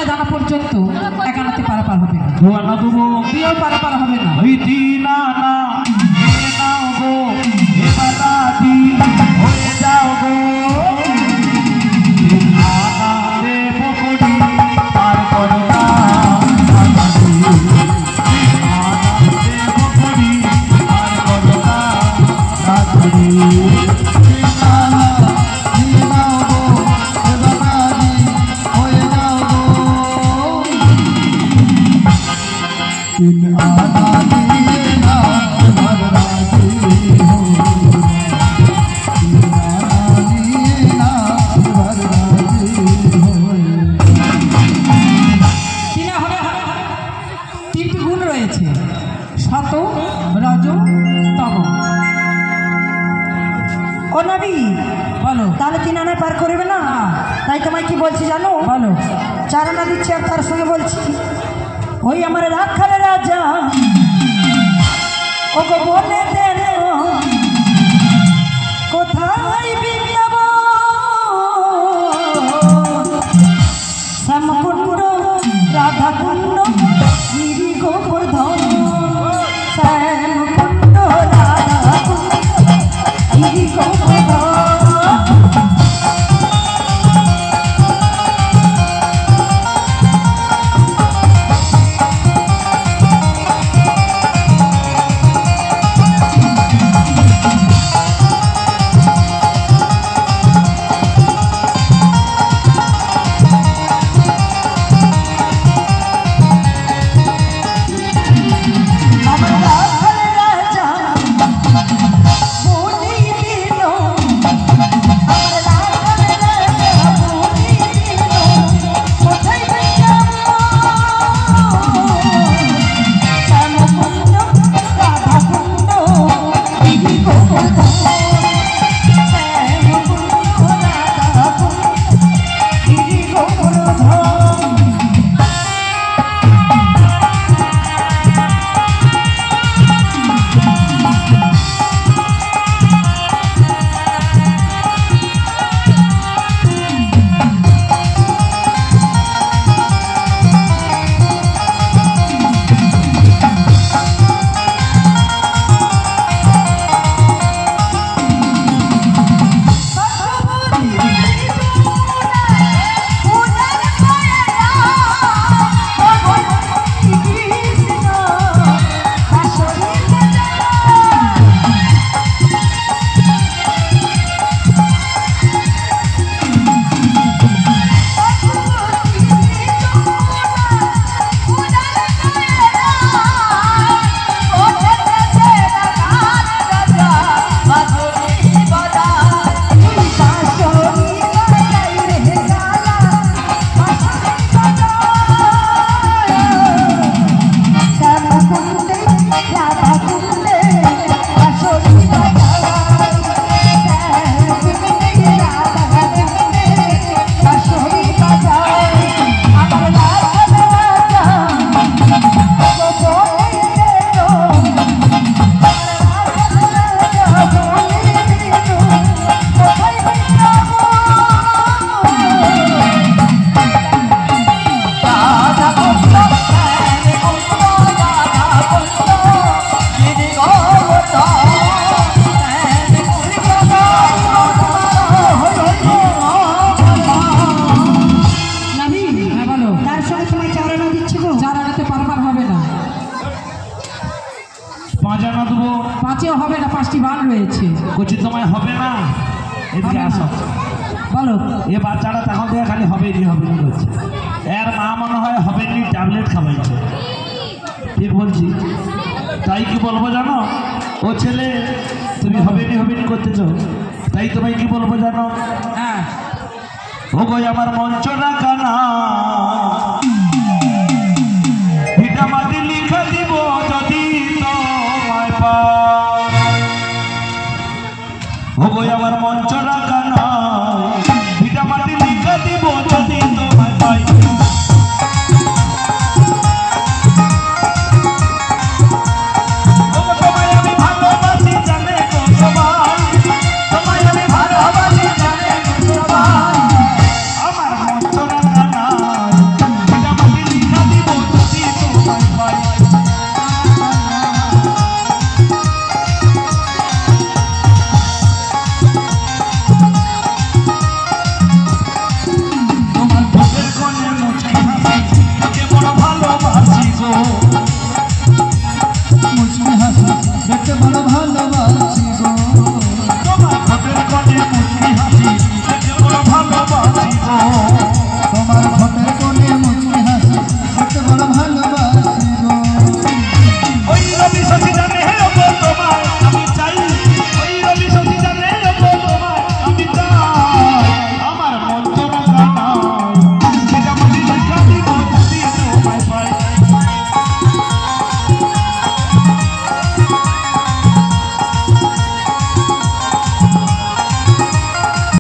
না জানা পর্যন্ত একানাতে পারাপার হবে না। দুয়ানা দেবো দিয়েও পারাপার হবে না। ওই দিনা না নাও গো এবার রাজি হয়ে যাও গো আনারে পকড়ি পার করো না আনারে পকড়ি পার করো না রাত্রি শত রজ তম। ও নবী বলো। তাহলে 3 আনায় পার করবে না? তাই তোমায় কি বলছি জানো? বলো। 4 আনা দিচ্ছি আর তার সঙ্গে বলছি ওই আমার রাখাল রাজা ও গো বলে দেন কোথায় বিন্দব শ্যামকুণ্ড রাধাকুণ্ড গিরি গোবর্ধন শ্যামকুণ্ড রাধাকুণ্ড গিরি গোবর্ধন। পাঁচেও হবে না, 5টি বান রয়েছে। কোচি তোমায় হবে না, এদিকে আসো। বলো। এ বাচ্চাটা তখন থেকে খালি হবেনি হবেনি করছে, এর মা মনে হয় হবেনি ট্যাবলেট খাওয়াইছে। ঠিক বলছি? তাই কি বলবো জানো, ও ছেলে তুমি হবেনি হবেনি করতেছো, তাই তোমায় কি বলবো জানো? হ্যাঁ। ও গো আমার মঞ্চটা কানা ভিটা মাটি লিখে দিব যদি তোমায় পাই। ও গো আমার মঞ্চটা কানা